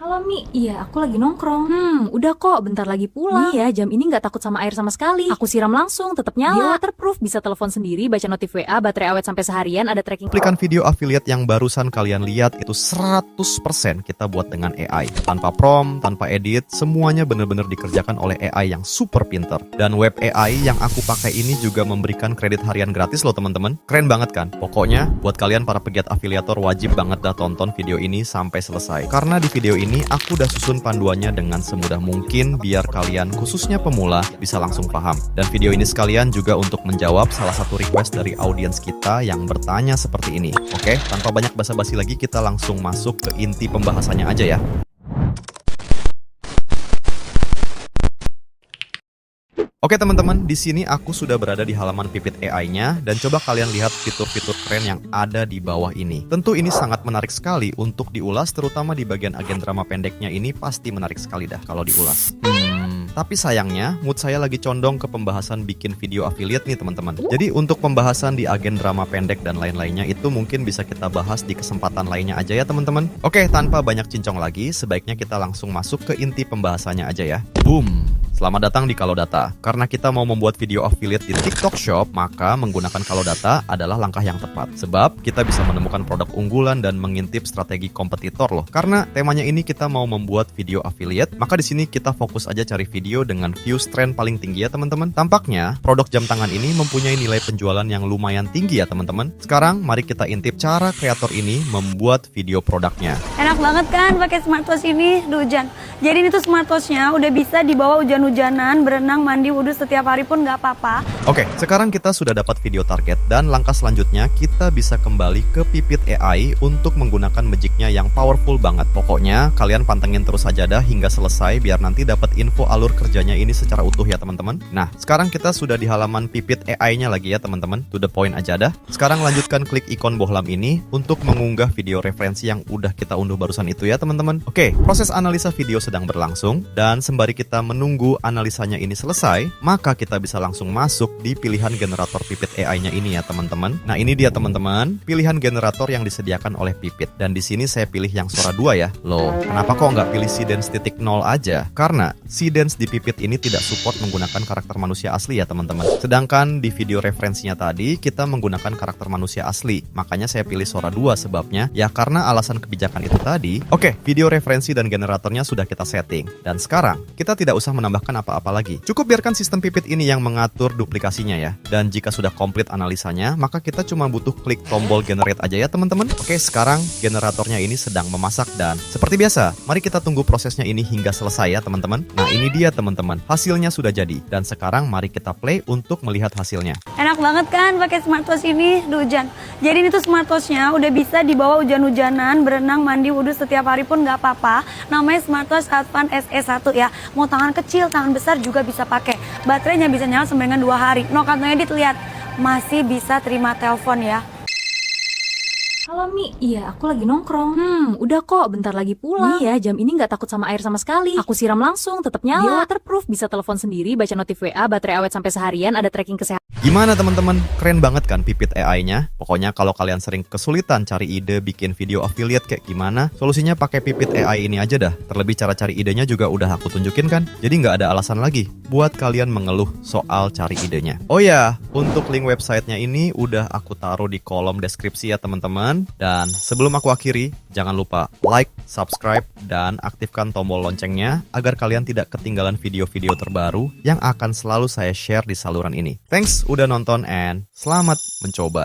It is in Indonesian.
Halo Mi, iya aku lagi nongkrong. Udah kok, bentar lagi pulang. Iya, jam ini nggak takut sama air sama sekali. Aku siram langsung, tetap nyala. Dia waterproof, bisa telepon sendiri, baca notif WA, baterai awet sampai seharian, ada tracking. Cuplikan video affiliate yang barusan kalian lihat itu 100% kita buat dengan AI. Tanpa prompt, tanpa edit, semuanya benar-benar dikerjakan oleh AI yang super pinter. Dan web AI yang aku pakai ini juga memberikan kredit harian gratis loh teman-teman. Keren banget kan? Pokoknya buat kalian para pegiat afiliator wajib banget dah tonton video ini sampai selesai. Karena di video ini aku udah susun panduannya dengan semudah mungkin biar kalian khususnya pemula bisa langsung paham. Dan video ini sekalian juga untuk menjawab salah satu request dari audiens kita yang bertanya seperti ini. Oke, tanpa banyak basa-basi lagi kita langsung masuk ke inti pembahasannya aja ya. Oke teman-teman, di sini aku sudah berada di halaman Pipit AI-nya dan coba kalian lihat fitur-fitur keren yang ada di bawah ini. Tentu ini sangat menarik sekali untuk diulas, terutama di bagian agen drama pendeknya ini pasti menarik sekali dah kalau diulas. Tapi sayangnya, mood saya lagi condong ke pembahasan bikin video affiliate nih teman-teman. Jadi untuk pembahasan di agen drama pendek dan lain-lainnya itu mungkin bisa kita bahas di kesempatan lainnya aja ya teman-teman. Oke, tanpa banyak cincong lagi, sebaiknya kita langsung masuk ke inti pembahasannya aja ya. Boom! Selamat datang di Kalodata. Karena kita mau membuat video affiliate di TikTok Shop, maka menggunakan Kalodata adalah langkah yang tepat. Sebab kita bisa menemukan produk unggulan dan mengintip strategi kompetitor loh. Karena temanya ini kita mau membuat video affiliate, maka di sini kita fokus aja cari video dengan views trend paling tinggi ya teman-teman. Tampaknya produk jam tangan ini mempunyai nilai penjualan yang lumayan tinggi ya teman-teman. Sekarang mari kita intip cara kreator ini membuat video produknya. Enak banget kan pakai smartwatch ini, hujan. Jadi ini tuh smartwatchnya udah bisa dibawa hujan-hujanan, berenang, mandi, wudhu setiap hari pun nggak apa-apa. Oke, sekarang kita sudah dapat video target dan langkah selanjutnya kita bisa kembali ke Pipit AI untuk menggunakan magicnya yang powerful banget. Pokoknya kalian pantengin terus aja dah hingga selesai biar nanti dapat info alur kerjanya ini secara utuh ya teman-teman. Nah, sekarang kita sudah di halaman Pipit AI-nya lagi ya teman-teman. To the point aja dah. Sekarang lanjutkan klik ikon bohlam ini untuk mengunggah video referensi yang udah kita unduh barusan itu ya teman-teman. Oke, proses analisa video sedang berlangsung dan sembari kita menunggu analisanya ini selesai, maka kita bisa langsung masuk di pilihan generator Pipit AI-nya ini ya teman-teman. Nah, ini dia teman-teman, pilihan generator yang disediakan oleh Pipit. Dan di sini saya pilih yang suara 2 ya. Loh, kenapa kok nggak pilih Seedance titik 0 aja? Karena Seedance di Pipit ini tidak support menggunakan karakter manusia asli ya teman-teman. Sedangkan di video referensinya tadi kita menggunakan karakter manusia asli. Makanya saya pilih suara 2 sebabnya ya karena alasan kebijakan itu tadi. Oke, video referensi dan generatornya sudah kita setting. Dan sekarang kita tidak usah menambahkan apa-apa lagi. Cukup biarkan sistem Pipit ini yang mengatur duplikasinya ya. Dan jika sudah komplit analisanya, maka kita cuma butuh klik tombol generate aja ya teman-teman. Oke, sekarang generatornya ini sedang memasak dan seperti biasa, mari kita tunggu prosesnya ini hingga selesai ya teman-teman. Nah, ini dia teman-teman, hasilnya sudah jadi. Dan sekarang mari kita play untuk melihat hasilnya. Enak banget kan pakai smartwatch ini, hujan. Jadi ini tuh smartwatchnya udah bisa dibawa hujan-hujanan, berenang, mandi, wudhu setiap hari pun nggak apa-apa. Namanya smartwatch Advan SE1 ya. Mau tangan kecil, tangan besar juga bisa pakai. Baterainya bisa nyala sampai dengan 2 hari. No cut no edit, lihat. Masih bisa terima telepon ya. Halo Mi, iya aku lagi nongkrong. Udah kok, bentar lagi pulang. Iya, jam ini nggak takut sama air sama sekali. Aku siram langsung, tetap nyala. Dia waterproof, bisa telepon sendiri, baca notif WA, baterai awet sampai seharian, ada tracking kesehatan. Gimana teman-teman? Keren banget kan Pipit AI-nya? Pokoknya kalau kalian sering kesulitan cari ide bikin video affiliate kayak gimana, solusinya pakai Pipit AI ini aja dah. Terlebih cara cari idenya juga udah aku tunjukin kan? Jadi nggak ada alasan lagi buat kalian mengeluh soal cari idenya. Oh ya, untuk link websitenya ini udah aku taruh di kolom deskripsi ya teman-teman. Dan sebelum aku akhiri, jangan lupa like, subscribe, dan aktifkan tombol loncengnya agar kalian tidak ketinggalan video-video terbaru yang akan selalu saya share di saluran ini. Thanks udah nonton and selamat mencoba.